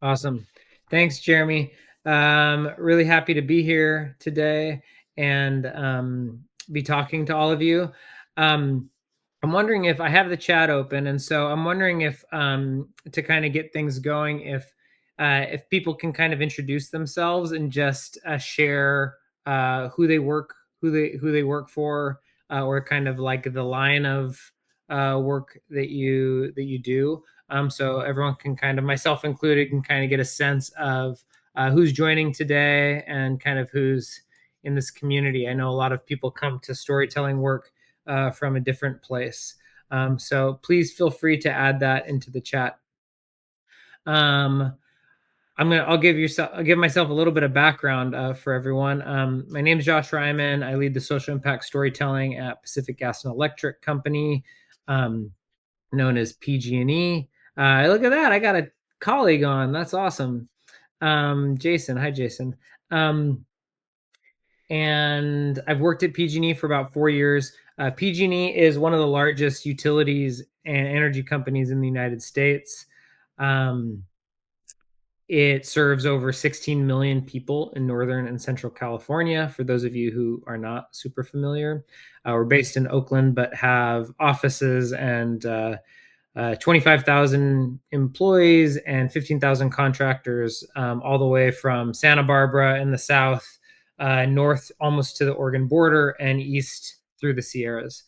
Awesome. Thanks, Jeremy. Really happy to be here today and be talking to all of you. Um, I'm wondering if I have the chat open, and so I'm wondering if to kind of get things going, if people can kind of introduce themselves and just share who they work who they work for, or kind of like the line of work that you do. So everyone can kind of, myself included, can kind of get a sense of who's joining today and kind of who's in this community. I know a lot of people come to storytelling work from a different place. So please feel free to add that into the chat. Um, I'll give myself a little bit of background for everyone. My name is Josh Reiman. I lead the social impact storytelling at Pacific Gas and Electric Company, known as PG&E. Look at that! I got a colleague on. That's awesome. Jason, hi Jason. Um, and I've worked at PG&E for about 4 years. PG&E is one of the largest utilities and energy companies in the United States. Um, it serves over 16 million people in Northern and Central California. For those of you who are not super familiar, we're based in Oakland, but have offices and 25,000 employees and 15,000 contractors, all the way from Santa Barbara in the south, north almost to the Oregon border, and east through the Sierras.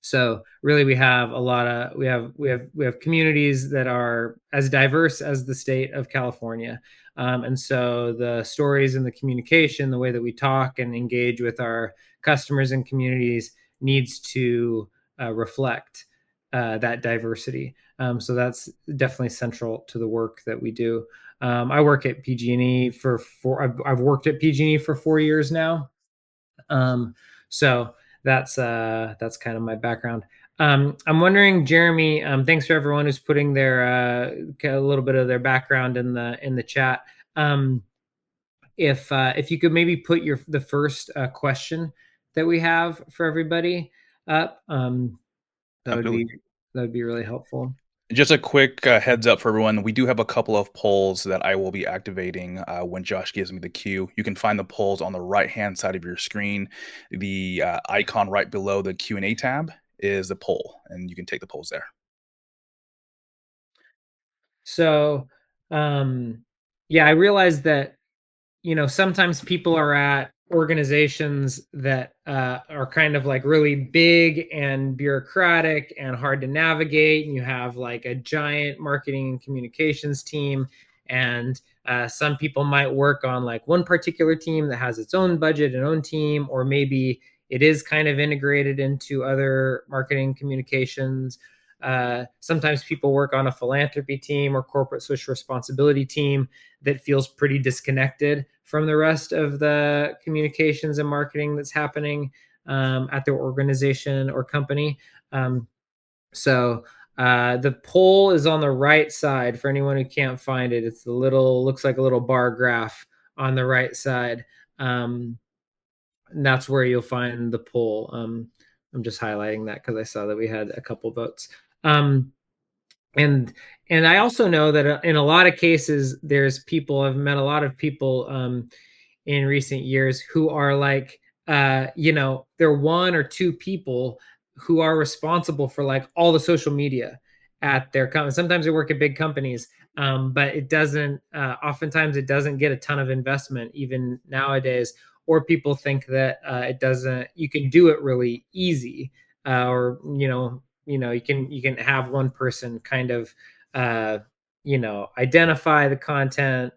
So really, we have a lot of we have communities that are as diverse as the state of California, and so the stories and the communication, the way that we talk and engage with our customers and communities, needs to reflect that diversity. So that's definitely central to the work that we do. I work at PG&E for four. I've worked at PG&E for 4 years now. Um, so that's kind of my background. I'm wondering, Jeremy. Thanks for everyone who's putting their a little bit of their background in the chat. Um, if you could maybe put the first question that we have for everybody up, that would Absolutely. be that would be really helpful. Just a quick heads up for everyone. We do have a couple of polls that I will be activating when Josh gives me the cue. You can find the polls on the right-hand side of your screen. The icon right below the Q&A tab is the poll, and you can take the polls there. So, yeah, I realize that sometimes people are at organizations that are kind of like really big and bureaucratic and hard to navigate, and you have like a giant marketing and communications team, and some people might work on like one particular team that has its own budget and own team, or maybe it is kind of integrated into other marketing communications. Sometimes people work on a philanthropy team or corporate social responsibility team that feels pretty disconnected from the rest of the communications and marketing that's happening at their organization or company. So the poll is on the right side for anyone who can't find it. It's the little, looks like a little bar graph on the right side. And that's where you'll find the poll. I'm just highlighting that because I saw that we had a couple votes. Um, and and I also know that in a lot of cases, I've met a lot of people in recent years who are like, they're one or two people who are responsible for like all the social media at their company. Sometimes they work at big companies, but it doesn't. Oftentimes, it doesn't get a ton of investment even nowadays. Or people think that it doesn't. You can do it really easy, or you can have one person kind of identify the content,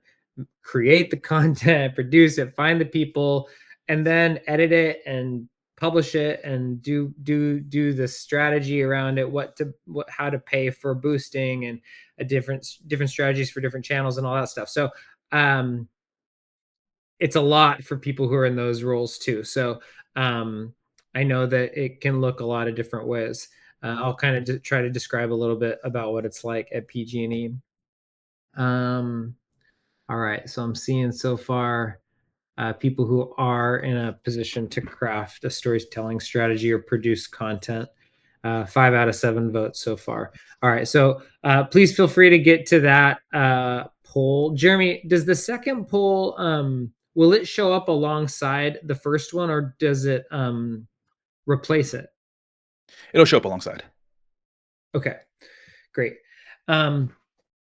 create the content, produce it, find the people, and then edit it and publish it and do the strategy around it, how to pay for boosting, and a different strategies for different channels and all that stuff. So um it's a lot for people who are in those roles too. So um I know that it can look a lot of different ways. I'll kind of try to describe a little bit about what it's like at PG&E. um all right, so I'm seeing so far people who are in a position to craft a storytelling strategy or produce content. 5 out of 7 votes so far. All right, so please feel free to get to that poll. Jeremy, does the second poll, will it show up alongside the first one, or does it replace it? It'll show up alongside. Okay, great. All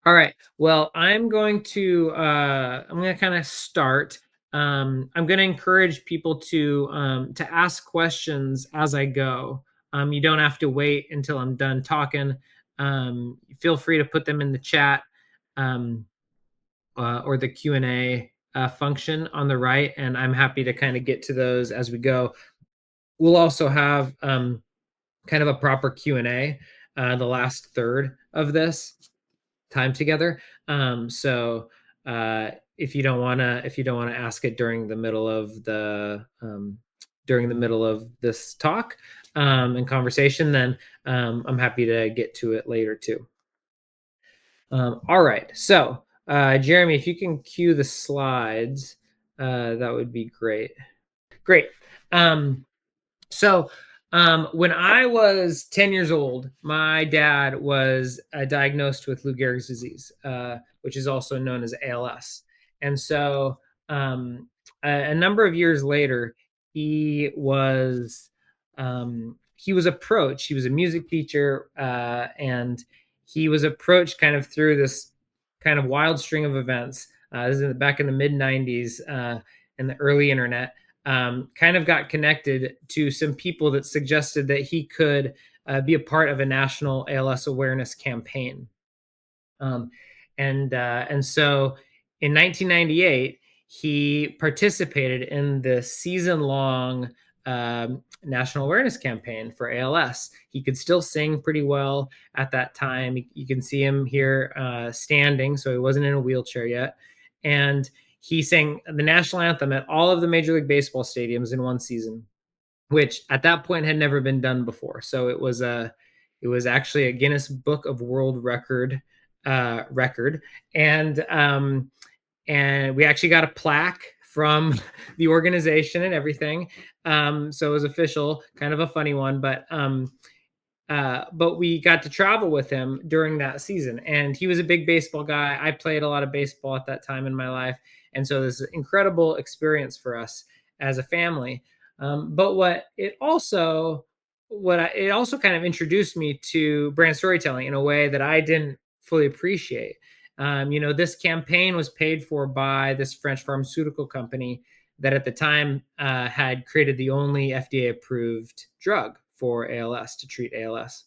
right. Well, I'm going to kind of start. I'm going to encourage people to ask questions as I go. You don't have to wait until I'm done talking. Feel free to put them in the chat, um, or the Q&A function on the right, and I'm happy to kind of get to those as we go. We'll also have kind of a proper Q&A the last third of this time together. So if you don't want to ask it during the middle of this talk and conversation, then I'm happy to get to it later too. All right. So Jeremy, if you can cue the slides, that would be great. Great. So when I was 10 years old, my dad was diagnosed with Lou Gehrig's disease, which is also known as ALS. And so a number of years later, he was approached. He was a music teacher, and he was approached kind of through this kind of wild string of events. This is back in the mid 90s, in the early internet. Kind of got connected to some people that suggested that he could be a part of a national ALS awareness campaign. And so in 1998, he participated in the season-long national awareness campaign for ALS. He could still sing pretty well at that time. You can see him here standing, so he wasn't in a wheelchair yet. And he sang the national anthem at all of the Major League Baseball stadiums in one season, which at that point had never been done before. So it was actually a Guinness Book of World Record record, and we actually got a plaque from the organization and everything. So it was official, kind of a funny one, but we got to travel with him during that season, and he was a big baseball guy. I played a lot of baseball at that time in my life, and so this is an incredible experience for us as a family. But it also kind of introduced me to brand storytelling in a way that I didn't fully appreciate. This campaign was paid for by this French pharmaceutical company that at the time had created the only FDA approved drug for ALS, to treat ALS.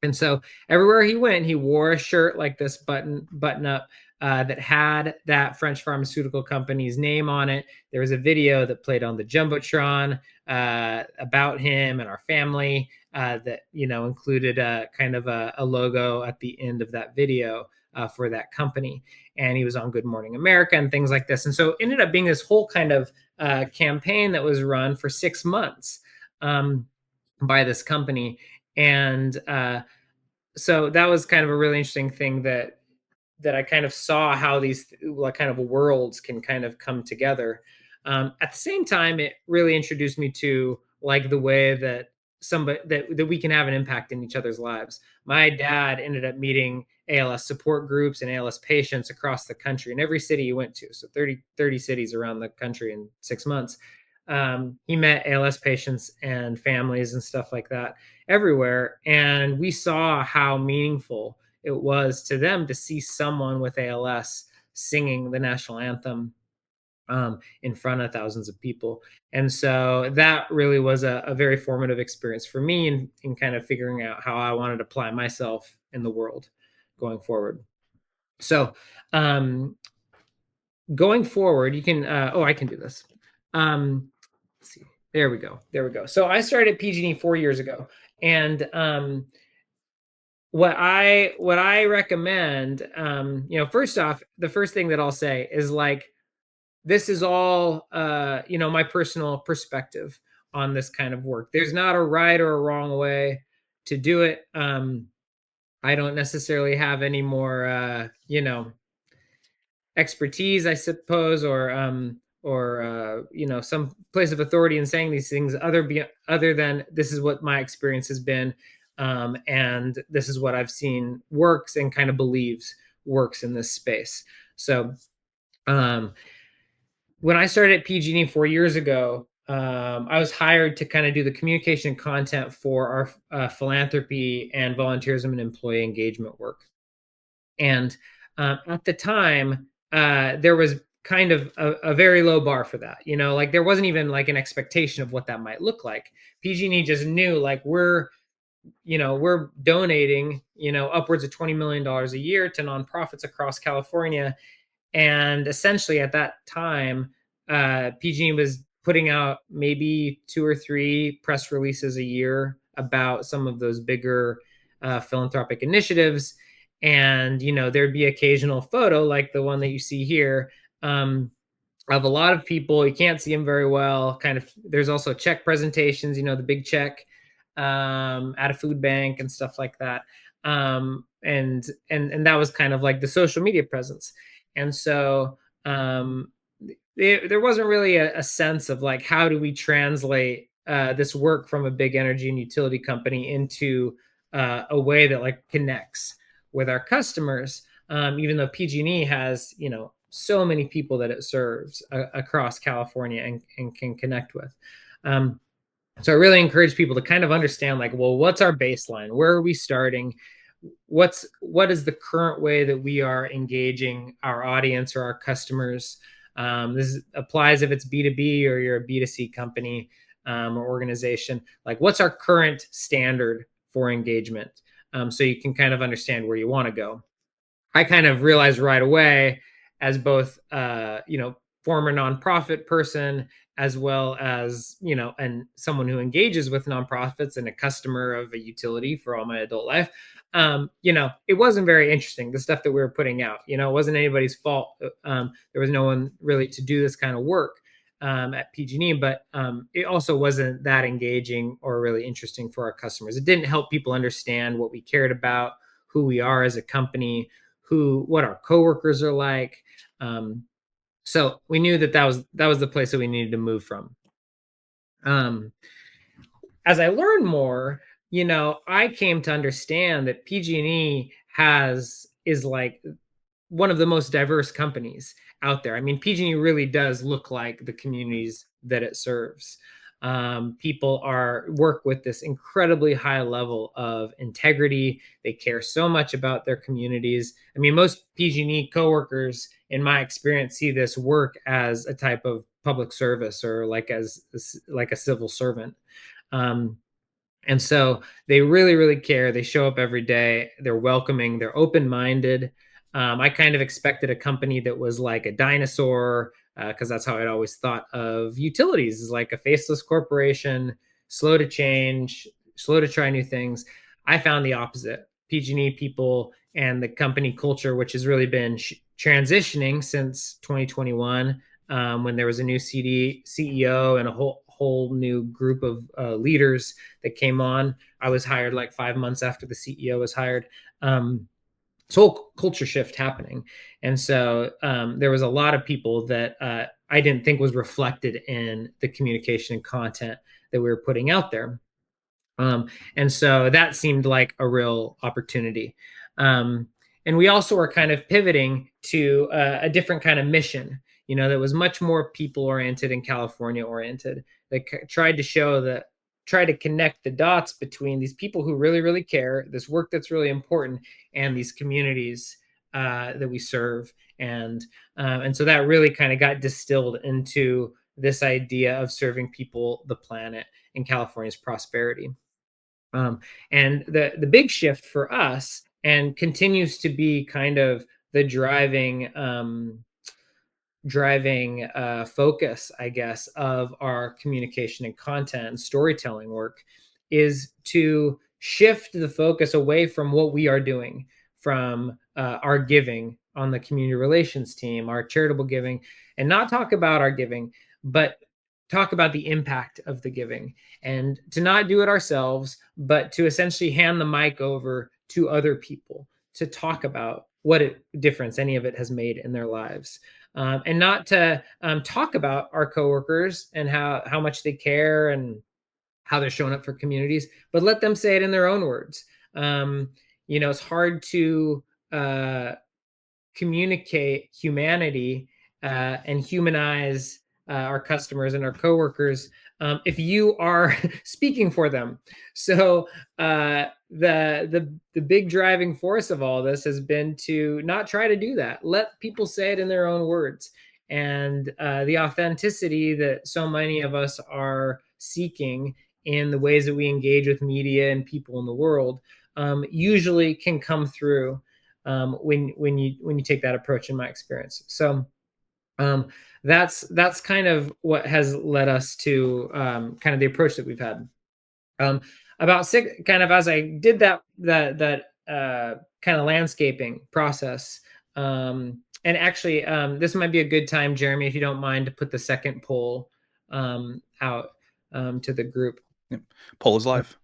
And so everywhere he went, he wore a shirt like this button up that had that French pharmaceutical company's name on it. There was a video that played on the Jumbotron about him and our family that included a kind of a logo at the end of that video for that company. And he was on Good Morning America and things like this. And so it ended up being this whole kind of campaign that was run for 6 months by this company. And so that was kind of a really interesting thing that I kind of saw how these like kind of worlds can kind of come together. At the same time, it really introduced me to like the way that that we can have an impact in each other's lives. My dad ended up meeting ALS support groups and ALS patients across the country in every city he went to. So 30 cities around the country in 6 months. He met ALS patients and families and stuff like that everywhere. And we saw how meaningful it was to them to see someone with ALS singing the national anthem in front of thousands of people. And so that really was a very formative experience for me in kind of figuring out how I wanted to apply myself in the world going forward. So going forward, you can, I can do this. Let's see. There we go. So I started at PG&E 4 years ago, and what I recommend, first off, the first thing that I'll say is like, this is all, my personal perspective on this kind of work. There's not a right or a wrong way to do it. I don't necessarily have any more, expertise, I suppose, or some place of authority in saying these things other than this is what my experience has been. And this is what I've seen works and kind of believes works in this space. So um, when I started at PG&E 4 years ago, I was hired to kind of do the communication and content for our philanthropy and volunteerism and employee engagement work. And at the time, there was kind of a very low bar for that. Like there wasn't even like an expectation of what that might look like. PG&E just knew like we're donating upwards of $20 million a year to nonprofits across California, and essentially at that time, PG&E was putting out maybe 2 or 3 press releases a year about some of those bigger philanthropic initiatives. And there'd be occasional photo like the one that you see here, of a lot of people. You can't see them very well. Kind of. There's also check presentations. The big check at a food bank and stuff like that. And that was kind of like the social media presence. And so there wasn't really a sense of like how do we translate this work from a big energy and utility company into a way that like connects with our customers, even though PG&E has so many people that it serves across California and can connect with. So I really encourage people to kind of understand like, well, what's our baseline? Where are we starting? What is the current way that we are engaging our audience or our customers? This applies if it's B2B or you're a B2C company or organization. Like, what's our current standard for engagement? So you can kind of understand where you want to go. I kind of realized right away, as both former nonprofit person, as well as and someone who engages with nonprofits and a customer of a utility for all my adult life. It wasn't very interesting, the stuff that we were putting out. It wasn't anybody's fault. There was no one really to do this kind of work at PG&E, but it also wasn't that engaging or really interesting for our customers. It didn't help people understand what we cared about, who we are as a company, what our coworkers are like. So we knew that was the place that we needed to move from. As I learned more, I came to understand that PG&E is like one of the most diverse companies out there. I mean, PG&E really does look like the communities that it serves. People work with this incredibly high level of integrity. They care so much about their communities. I mean, most PG&E coworkers, in my experience, see this work as a type of public service or like a civil servant. Um, and so they really, really care. They show up every day. They're welcoming. They're open-minded. I kind of expected a company that was like a dinosaur, because that's how I'd always thought of utilities, is like a faceless corporation, slow to change, slow to try new things. I found the opposite. PG&E people and the company culture, which has really been transitioning since 2021, when there was a new CEO and a whole new group of leaders that came on. I was hired like 5 months after the CEO was hired. This whole culture shift happening. And so there was a lot of people that I didn't think was reflected in the communication and content that we were putting out there. And so that seemed like a real opportunity. And we also were kind of pivoting to a different kind of mission, that was much more people oriented and California oriented, that try to connect the dots between these people who really, really care, this work that's really important, and these communities that we serve. And so that really kind of got distilled into this idea of serving people, the planet, and California's prosperity. And the big shift for us, and continues to be kind of the driving focus, I guess, of our communication and content and storytelling work, is to shift the focus away from what we are doing, from our giving on the community relations team, our charitable giving, and not talk about our giving, but talk about the impact of the giving, and to not do it ourselves, but to essentially hand the mic over to other people to talk about what difference any of it has made in their lives. And not to talk about our coworkers and how much they care, and how they're showing up for communities, but let them say it in their own words. Um, it's hard to communicate humanity and humanize our customers and our coworkers if you are speaking for them. So the big driving force of all this has been to not try to do that. Let people say it in their own words. And the authenticity that so many of us are seeking in the ways that we engage with media and people in the world usually can come through when you take that approach, in my experience. So um, that's kind of what has led us to kind of the approach that we've had. Um, about six, kind of as I did that kind of landscaping process. And actually, this might be a good time, Jeremy, if you don't mind, to put the second poll out to the group. Yep. Poll is live.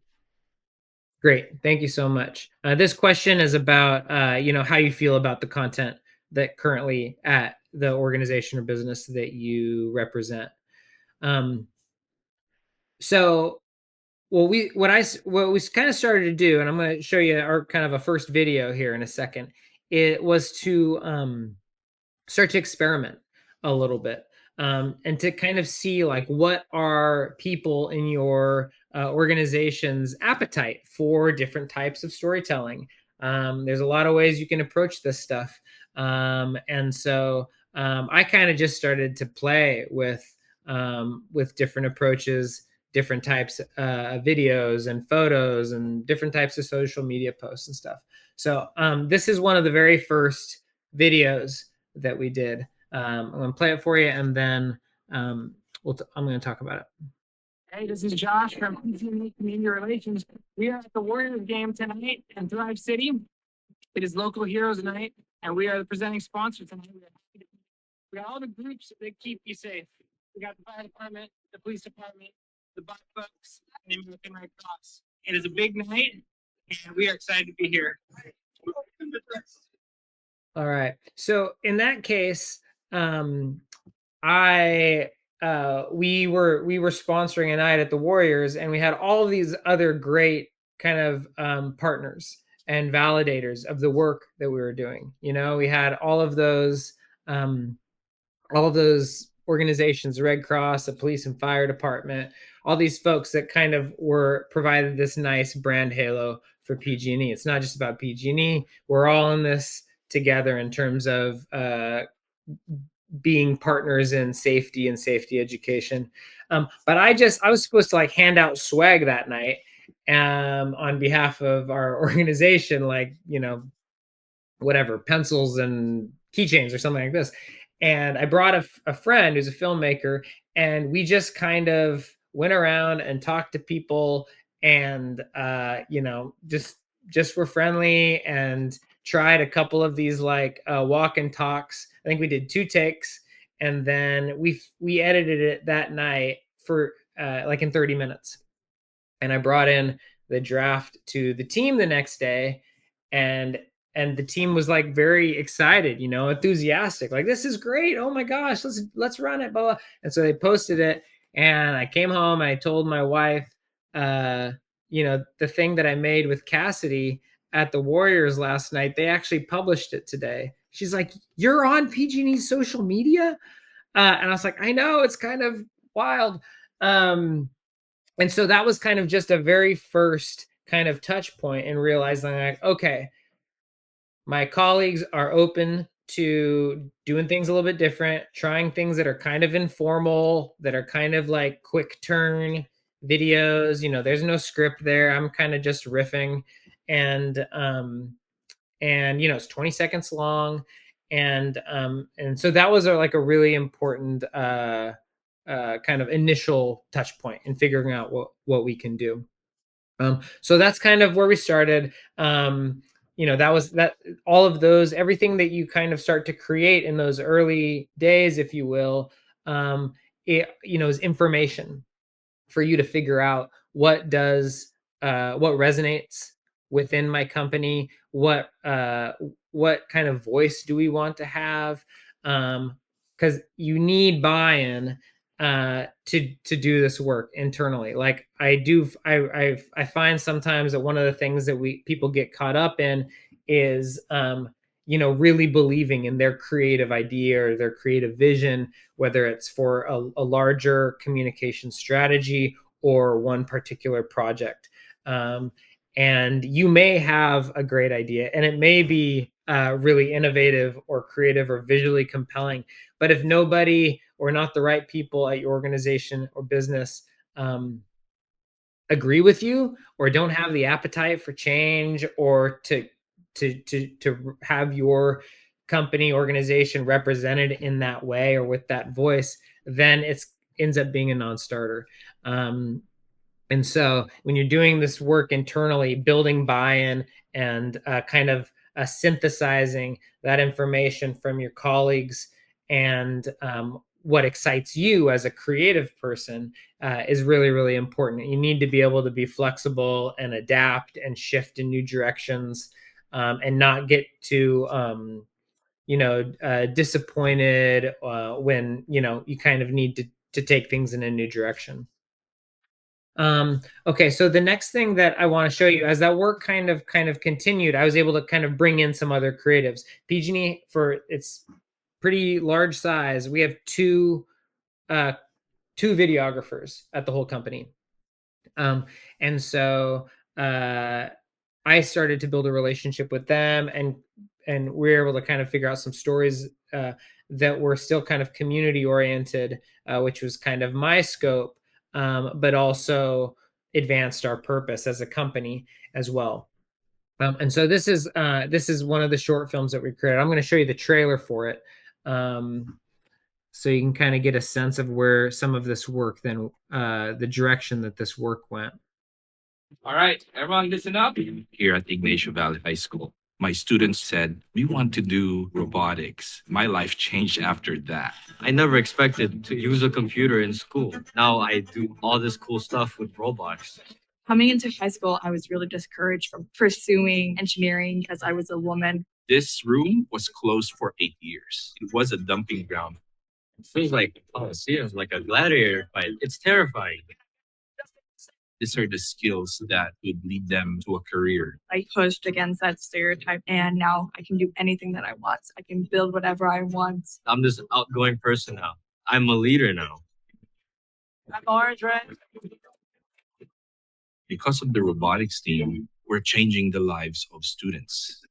Great. Thank you so much. This question is about, how you feel about the content that currently at the organization or business that you represent. Um, so what we kind of started to do, and I'm going to show you our kind of a first video here in a second. It was to start to experiment a little bit and to kind of see like what are people in your organization's appetite for different types of storytelling. There's a lot of ways you can approach this stuff, and so I kind of just started to play with different approaches, different types of videos and photos and different types of social media posts and stuff. So this is one of the very first videos that we did. I'm going to play it for you, and then I'm going to talk about it. Hey, this is Josh from PG&E Community Relations. We are at the Warriors game tonight in Thrive City. It is Local Heroes Night, and we are the presenting sponsor tonight. We got all the groups that keep you safe. We got the fire department, the police department, the Black Bucks, and the American Red Cross. It is a big night, and we are excited to be here. All right. So in that case, I we were sponsoring a night at the Warriors, and we had all of these other great kind of partners and validators of the work that we were doing. We had all of those organizations, the Red Cross, the police and fire department, all these folks that kind of were provided this nice brand halo for PG&E. It's not just about PG&E. We're all in this together in terms of being partners in safety and safety education. But I was supposed to like hand out swag that night on behalf of our organization, like, whatever, pencils and keychains or something like this. And I brought a friend who's a filmmaker, and we just kind of went around and talked to people and, just were friendly and tried a couple of these like walk and talks. I think we did 2 takes, and then we edited it that night for like in 30 minutes. And I brought in the draft to the team the next day, and the team was like very excited, enthusiastic, like, this is great, oh my gosh, let's run it, blah, blah. And so they posted it, and I came home and I told my wife, the thing that I made with Cassidy at the Warriors last night, they actually published it today. She's like, you're on PG&E social media? And I was like, I know, it's kind of wild. And so that was kind of just a very first kind of touch point in realizing, like, okay, my colleagues are open to doing things a little bit different, trying things that are kind of informal, that are kind of like quick turn videos. There's no script there. I'm kind of just riffing, and it's 20 seconds long, and so that was like a really important kind of initial touch point in figuring out what we can do. So that's kind of where we started. That was that all of those, everything that you kind of start to create in those early days, if you will, is information for you to figure out what resonates within my company, what kind of voice do we want to have, because you need buy-in to do this work internally. Like I find sometimes that one of the things that people get caught up in is really believing in their creative idea or their creative vision, whether it's for a larger communication strategy or one particular project. And you may have a great idea, and it may be really innovative or creative or visually compelling, but if nobody or not the right people at your organization or business agree with you or don't have the appetite for change or to have your company organization represented in that way or with that voice, then it ends up being a non-starter. And so when you're doing this work internally, building buy-in and kind of synthesizing that information from your colleagues and what excites you as a creative person is really, really important. You need to be able to be flexible and adapt and shift in new directions and not get too disappointed when you kind of need to take things in a new direction. Okay, so the next thing that I want to show you, as that work kind of continued, I was able to kind of bring in some other creatives. PG&E, for its pretty large size, we have two videographers at the whole company. And so I started to build a relationship with them, and we were able to kind of figure out some stories that were still kind of community oriented, which was kind of my scope, but also advanced our purpose as a company as well. And so this is one of the short films that we created. I'm going to show you the trailer for it, so you can kind of get a sense of where some of this work, then the direction that this work went. All right, everyone listen up. Here at Ignacio Valley High School, my students said, we want to do robotics. My life changed after that. I never expected to use a computer in school. Now I do all this cool stuff with robots. Coming into high school, I was really discouraged from pursuing engineering because I was a woman. This room was closed for 8 years. It was a dumping ground. It feels like Coliseum, like a gladiator fight. It's terrifying. These are the skills that would lead them to a career. I pushed against that stereotype, and now I can do anything that I want. I can build whatever I want. I'm this outgoing person now. I'm a leader now. I'm orange, red. Because of the robotics team, we're changing the lives of students.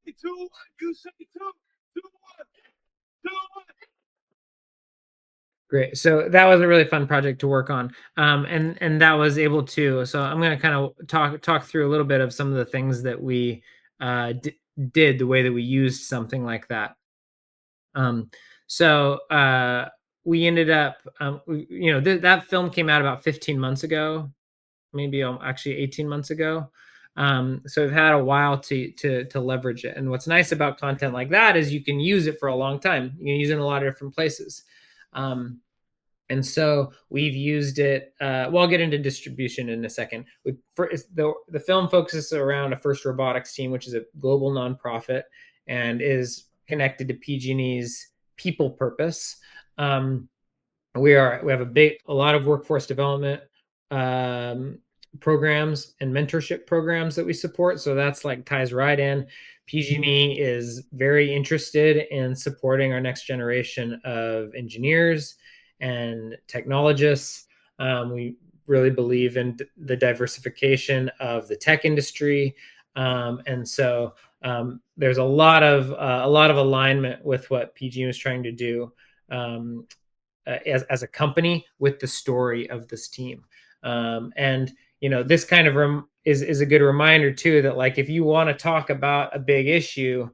Great. So that was a really fun project to work on. And that was able to, so I'm going to kind of talk through a little bit of some of the things that we did, the way that we used something like that. So we ended up, that film came out about 15 months ago, maybe actually 18 months ago. So we've had a while to leverage it. And what's nice about content like that is you can use it for a long time. You can use it in a lot of different places. And so we've used it. Well, I'll get into distribution in a second. The film focuses around a FIRST Robotics team, which is a global nonprofit and is connected to PG&E's people purpose. We have a lot of workforce development programs and mentorship programs that we support. So that's like ties right in. PG&E is very interested in supporting our next generation of engineers and technologists. We really believe in the diversification of the tech industry, and so there's a lot of alignment with what PG&E was trying to do as a company with the story of this team. And this kind of is a good reminder too, that like, if you want to talk about a big issue,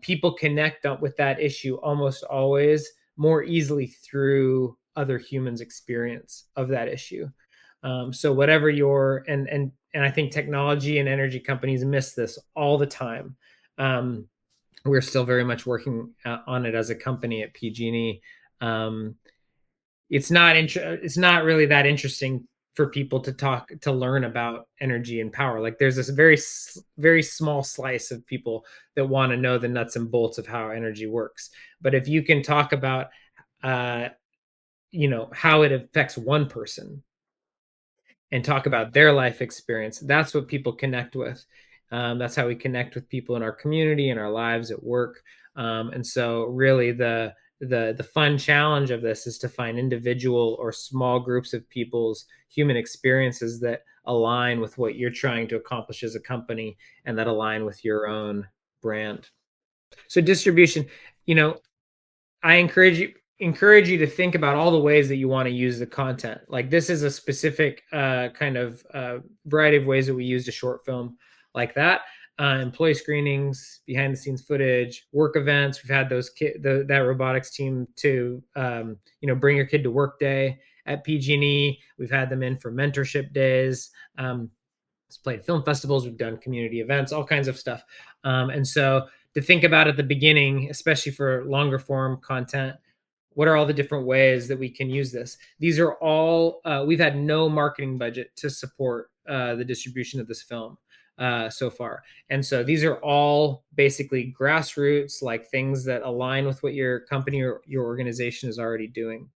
people connect with that issue almost always more easily through other humans' experience of that issue. So whatever and I think technology and energy companies miss this all the time. We're still very much working on it as a company at PG&E. It's not really that interesting for people to learn about energy and power. Like, there's this very small slice of people that want to know the nuts and bolts of how energy works. But if you can talk about how it affects one person and talk about their life experience. That's what people connect with. That's how we connect with people in our community, in our lives, at work. And so really the fun challenge of this is to find individual or small groups of people's human experiences that align with what you're trying to accomplish as a company and that align with your own brand. So distribution, I encourage you to think about all the ways that you want to use the content. Like this is a specific kind of variety of ways that we used a short film like that. Employee screenings, behind the scenes footage, work events. We've had that robotics team to bring your kid to work day at PG&E. We've had them in for mentorship days. It's played film festivals. We've done community events, all kinds of stuff. And so to think about at the beginning, especially for longer form content, what are all the different ways that we can use this? These are all, we've had no marketing budget to support the distribution of this film so far. And so these are all basically grassroots, like things that align with what your company or your organization is already doing.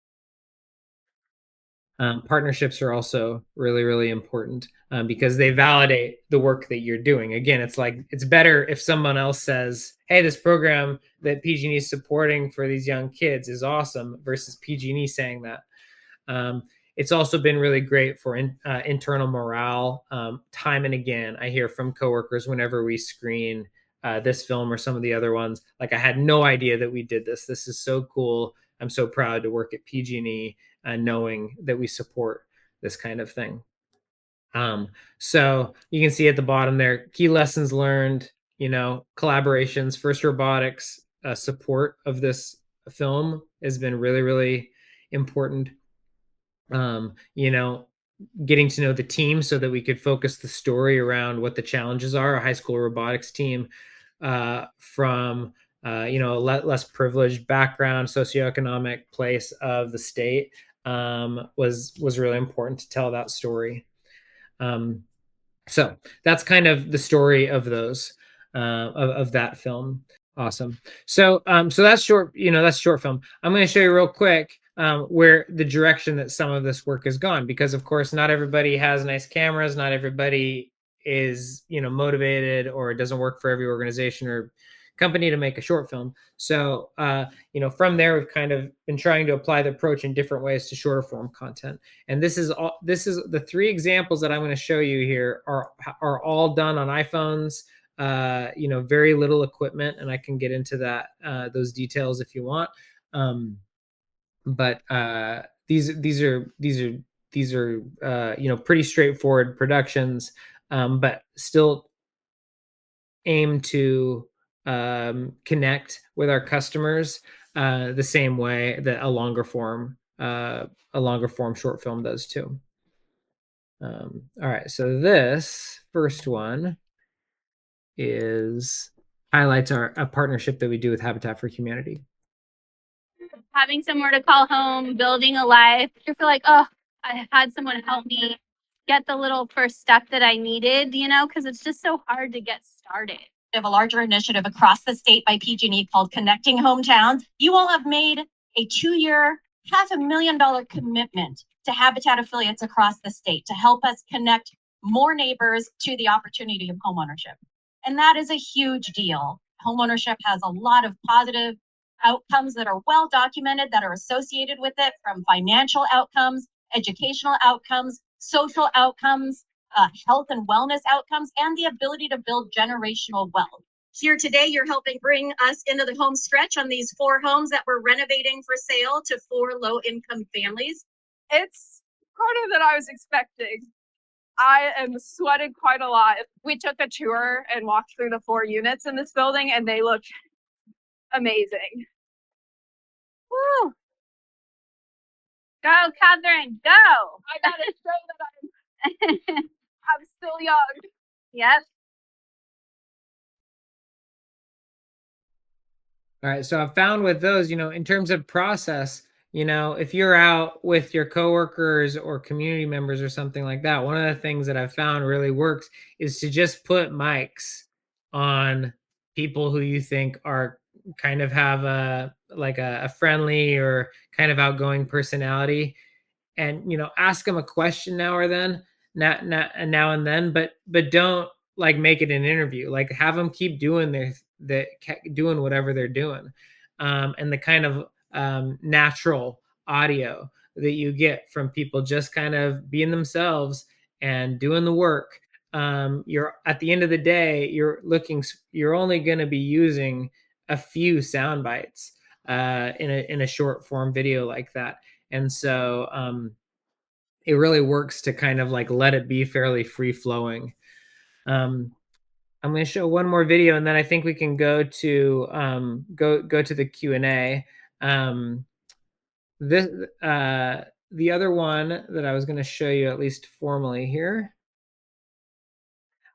Partnerships are also really, really important because they validate the work that you're doing. Again, it's better if someone else says, hey, this program that PG&E is supporting for these young kids is awesome versus PG&E saying that. It's also been really great for internal morale. Time and again, I hear from coworkers whenever we screen this film or some of the other ones, like, I had no idea that we did this. This is so cool. I'm so proud to work at PG&E knowing that we support this kind of thing. So you can see at the bottom there, key lessons learned, collaborations, First Robotics support of this film has been really, really important. Getting to know the team so that we could focus the story around what the challenges are. A high school robotics team from less privileged background, socioeconomic place of the state was really important to tell that story. So that's kind of the story of those of that film. Awesome. So that's short. That's short film. I'm going to show you real quick where the direction that some of this work has gone, because of course not everybody has nice cameras. Not everybody is motivated, or it doesn't work for every organization or company to make a short film. So from there we've kind of been trying to apply the approach in different ways to shorter form content. And this is the three examples that I'm going to show you here are all done on iPhones. Very little equipment, and I can get into that those details if you want. But these are pretty straightforward productions, but still aim to connect with our customers the same way that a longer form short film does too. All right, so this first one highlights a partnership that we do with Habitat for Humanity. Having somewhere to call home, building a life. You feel like, oh, I had someone help me get the little first step that I needed, because it's just so hard to get started. Of a larger initiative across the state by PG&E called Connecting Hometowns. You all have made a 2-year, $500,000 commitment to Habitat affiliates across the state to help us connect more neighbors to the opportunity of homeownership. And that is a huge deal. Homeownership has a lot of positive outcomes that are well documented, that are associated with it, from financial outcomes, educational outcomes, social outcomes, health and wellness outcomes, and the ability to build generational wealth. Here today, you're helping bring us into the home stretch on these 4 homes that we're renovating for sale to 4 low-income families. It's harder than I was expecting. I am sweating quite a lot. We took a tour and walked through the 4 units in this building, and they look amazing. Woo! Go, Catherine, go! I gotta show that I'm still young. Yep. All right, so I've found with those, in terms of process, if you're out with your coworkers or community members or something like that, one of the things that I've found really works is to just put mics on people who you think are kind of have a friendly or kind of outgoing personality, and ask them a question now and then, but don't like make it an interview. Like have them keep doing doing whatever they're doing, and the kind of natural audio that you get from people just kind of being themselves and doing the work. You're at the end of the day, you're only going to be using a few sound bites in a short form video like that. And so it really works to kind of like let it be fairly free flowing. I'm going to show one more video, and then I think we can go to go to the Q&A. This the other one that I was going to show you, at least formally here,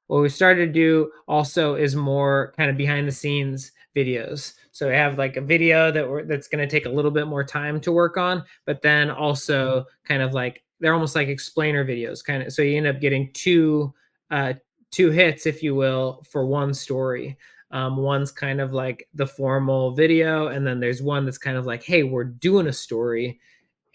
what we started to do also is more kind of behind the scenes videos. So we have like a video that's going to take a little bit more time to work on, but then also kind of like they're almost like explainer videos, kind of. So you end up getting two hits, if you will, for one story. One's kind of like the formal video, and then there's one that's kind of like, hey, we're doing a story,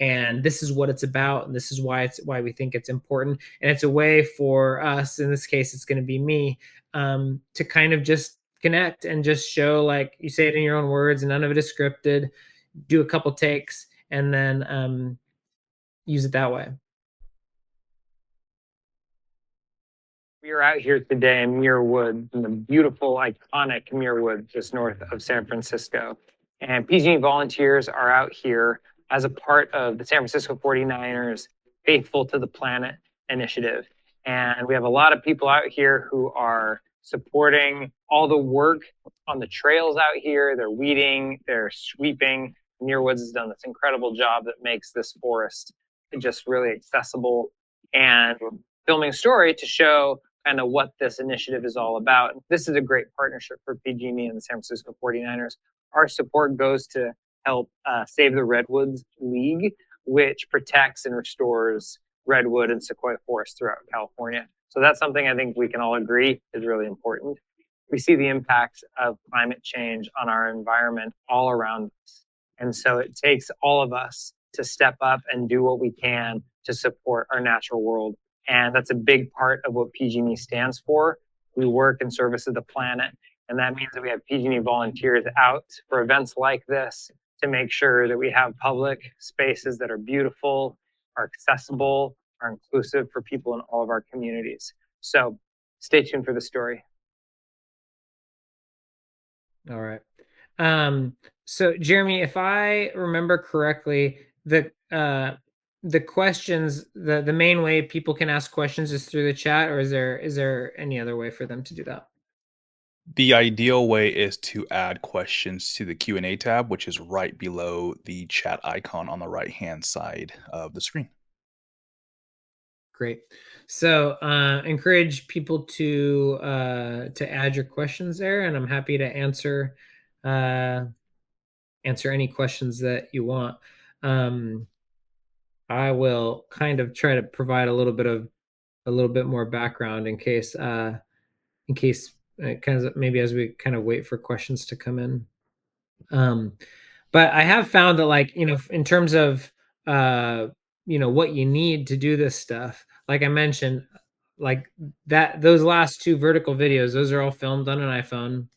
and this is what it's about, and this is why we think it's important. And it's a way for us, in this case it's going to be me, to kind of just connect and just show, like, you say it in your own words, and none of it is scripted. Do a couple takes and then use it that way. We are out here today in Muir Woods, in the beautiful, iconic Muir Woods just north of San Francisco. And PG&E volunteers are out here as a part of the San Francisco 49ers Faithful to the Planet initiative. And we have a lot of people out here who are supporting all the work on the trails out here. They're weeding, they're sweeping. Muir Woods has done this incredible job that makes this forest just really accessible, and filming a story to show kind of what this initiative is all about. This is a great partnership for PG&E and the San Francisco 49ers. Our support goes to help Save the Redwoods League, which protects and restores redwood and sequoia forests throughout California. So that's something I think we can all agree is really important. We see the impacts of climate change on our environment all around us. And so it takes all of us to step up and do what we can to support our natural world. And that's a big part of what PG&E stands for. We work in service of the planet. And that means that we have PG&E volunteers out for events like this to make sure that we have public spaces that are beautiful, are accessible, are inclusive for people in all of our communities. So stay tuned for the story. All right. So Jeremy, if I remember correctly, the questions, the main way people can ask questions is through the chat, or is there any other way for them to do that? The ideal way is to add questions to the Q&A tab, which is right below the chat icon on the right-hand side of the screen. Great. So encourage people to add your questions there, and I'm happy to answer any questions that you want. I will kind of try to provide a little bit more background in case kind of maybe as we kind of wait for questions to come in. But I have found that, like, in terms of what you need to do this stuff, like I mentioned, like those last two vertical videos, those are all filmed on an iPhone.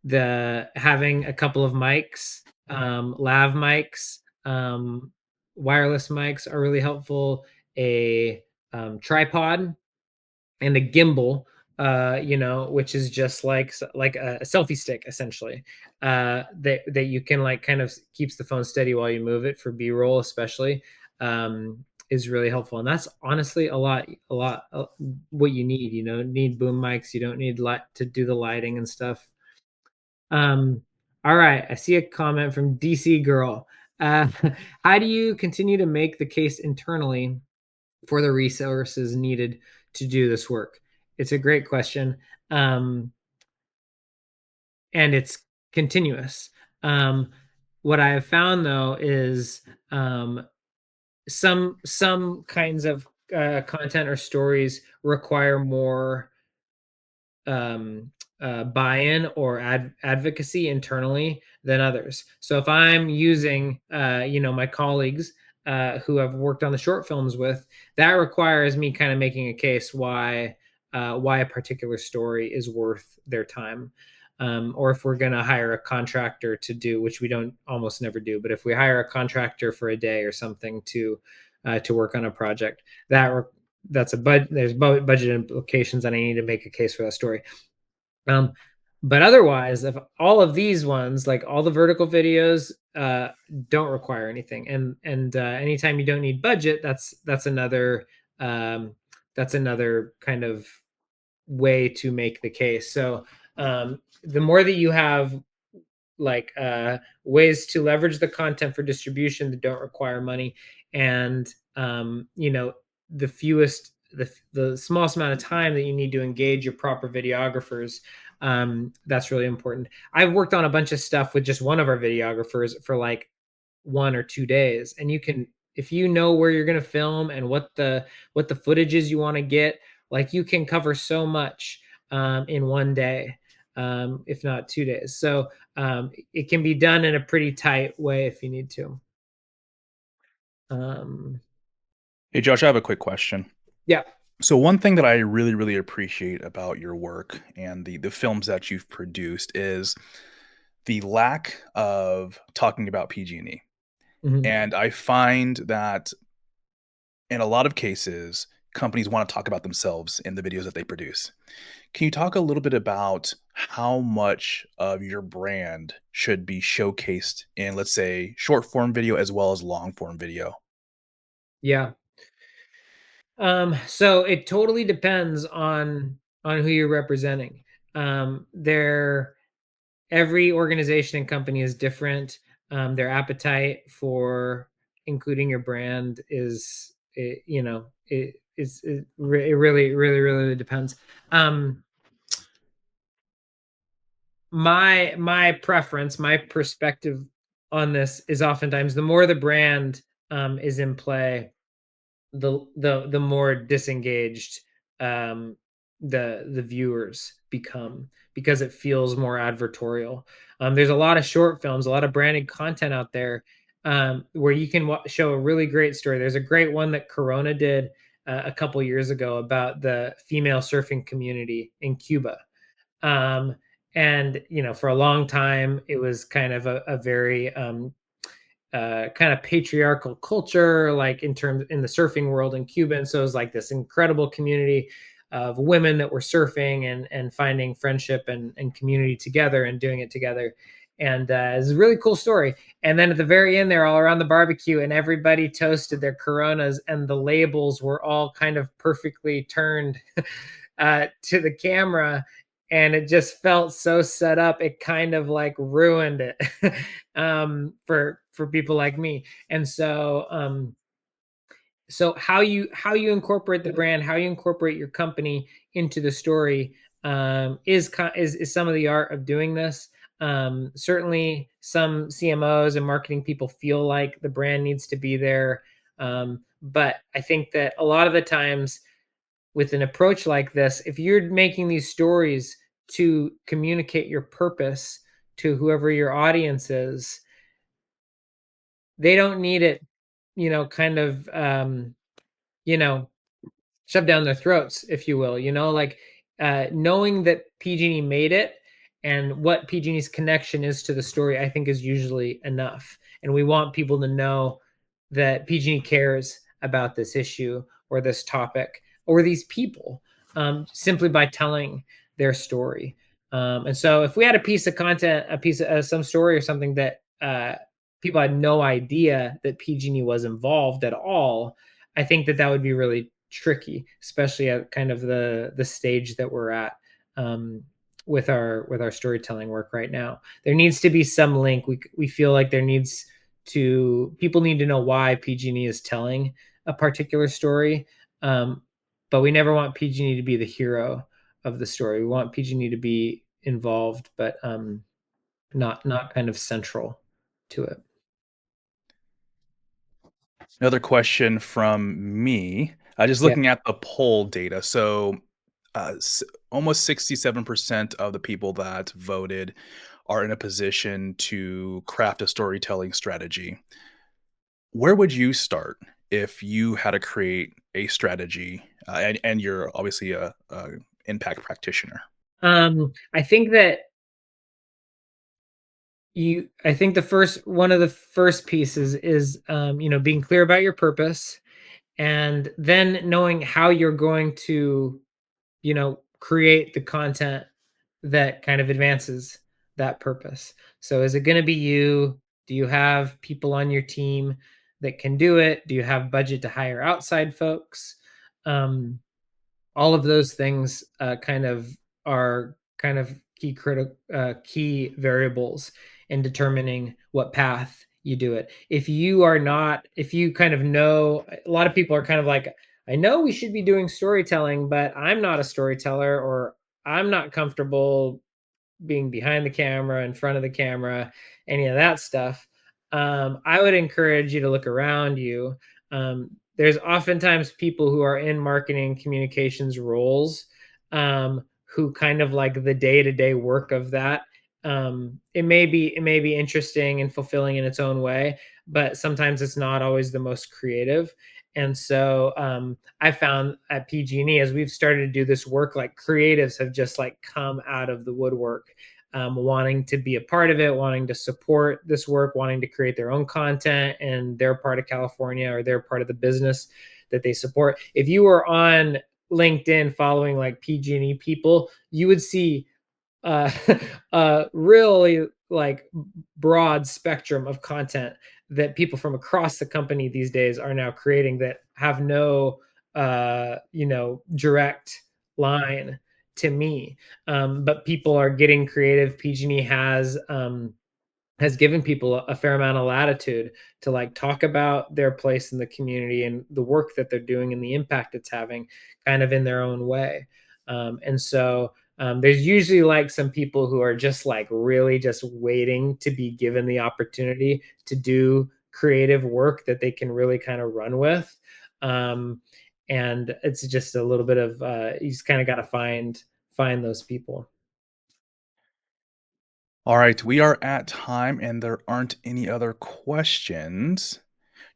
The having a couple of mics, lav mics, wireless mics are really helpful. A tripod and a gimbal, which is just like a selfie stick essentially, that you can like kind of keeps the phone steady while you move it for B-roll, especially, is really helpful. And that's honestly a lot what you need. You don't need boom mics. You don't need light to do the lighting and stuff. All right, I see a comment from DC Girl. How do you continue to make the case internally for the resources needed to do this work? It's a great question. And it's continuous. What I have found, though, is some kinds of content or stories require more buy-in or advocacy internally than others. So if I'm using, my colleagues who I've worked on the short films with, that requires me kind of making a case why a particular story is worth their time. Or if we're going to hire a contractor to do, which we don't almost never do, but if we hire a contractor for a day or something to work on a project, that's there's budget implications, and I need to make a case for that story. But otherwise, if all of these ones, like all the vertical videos, don't require anything, and anytime you don't need budget, that's another kind of way to make the case. So the more that you have like ways to leverage the content for distribution that don't require money, and the fewest the smallest amount of time that you need to engage your proper videographers, that's really important. I've worked on a bunch of stuff with just one of our videographers for like 1 or 2 days, and you can, if you know where you're going to film and what the footage is you want to get, like you can cover so much in one day, if not 2 days. So it can be done in a pretty tight way if you need to. Hey, Josh, I have a quick question. Yeah. So one thing that I really, really appreciate about your work and the films that you've produced is the lack of talking about PG&E. Mhm. And I find that in a lot of cases, companies want to talk about themselves in the videos that they produce. Can you talk a little bit about how much of your brand should be showcased in, let's say, short form video as well as long form video? Yeah. So it totally depends on who you're representing. There Every organization and company is different. Their appetite for including your brand is, it really, really, really depends. My preference, my perspective on this is oftentimes the more the brand is in play, the more disengaged the viewers become, because it feels more advertorial. There's a lot of short films, a lot of branded content out there where you can show a really great story. There's a great one that Corona did a couple years ago about the female surfing community in Cuba. And for a long time it was kind of a very kind of patriarchal culture, like in the surfing world in Cuba. And so it was like this incredible community of women that were surfing and finding friendship and community together and doing it together. And it's a really cool story. And then at the very end, they're all around the barbecue and everybody toasted their Coronas, and the labels were all kind of perfectly turned to the camera. And it just felt so set up. It kind of like ruined it for people like me. And so how you incorporate the brand, how you incorporate your company into the story, is some of the art of doing this. Certainly some CMOs and marketing people feel like the brand needs to be there, but I think that a lot of the times with an approach like this, if you're making these stories to communicate your purpose to whoever your audience is, they don't need it, kind of, shoved down their throats, if you will, like knowing that PG&E made it and what PG&E's connection is to the story, I think is usually enough. And we want people to know that PG&E cares about this issue or this topic or these people, simply by telling their story. And so if we had a piece of content, a piece of some story or something that people had no idea that PG&E was involved at all, I think that would be really tricky, especially at kind of the stage that we're at with our storytelling work right now. There needs to be some link. We feel like people need to know why PG&E is telling a particular story, but we never want PG&E to be the hero of the story. We want PG&E to be involved, but not kind of central to it. Another question from me, just Yeah. looking at the poll data. So almost 67% of the people that voted are in a position to craft a storytelling strategy. Where would you start if you had to create a strategy, and you're obviously a impact practitioner? I think that I think one of the first pieces is, being clear about your purpose, and then knowing how you're going to, create the content that kind of advances that purpose. So is it going to be you? Do you have people on your team that can do it? Do you have budget to hire outside folks? All of those things kind of are kind of key variables in determining what path you do it. If you kind of know, a lot of people are kind of like, I know we should be doing storytelling, but I'm not a storyteller, or I'm not comfortable being behind the camera, in front of the camera, any of that stuff. I would encourage you to look around you. There's oftentimes people who are in marketing communications roles, who kind of like the day-to-day work of that. It may be interesting and fulfilling in its own way, but sometimes it's not always the most creative. And so I found at PG&E, as we've started to do this work, like creatives have just like come out of the woodwork, wanting to be a part of it, wanting to support this work, wanting to create their own content in their part of California or their part of the business that they support. If you were on LinkedIn following like PG&E people, you would see uh, a really like broad spectrum of content that people from across the company these days are now creating that have no direct line to me, but people are getting creative. PG&E has given people a fair amount of latitude to like talk about their place in the community and the work that they're doing and the impact it's having kind of in their own way. And so there's usually like some people who are just like really just waiting to be given the opportunity to do creative work that they can really kind of run with. And it's just a little bit of you just kind of got to find those people. All right, we are at time and there aren't any other questions.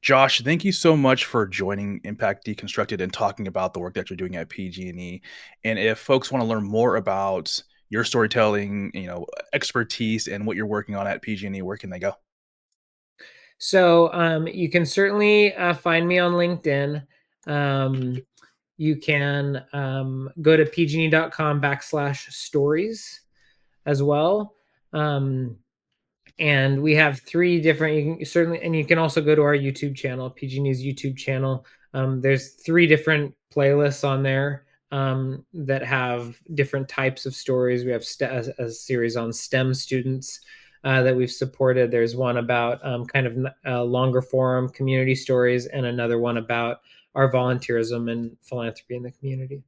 Josh, thank you so much for joining Impact Deconstructed and talking about the work that you're doing at PG&E. And if folks want to learn more about your storytelling, expertise and what you're working on at PG&E, where can they go? So you can certainly find me on LinkedIn. You can go to pgne.com/stories as well. And we have 3 different, you can certainly, and you can also go to our YouTube channel, PG&E's YouTube channel. There's 3 different playlists on there that have different types of stories. We have a series on STEM students that we've supported. There's one about kind of longer form community stories, and another one about our volunteerism and philanthropy in the community.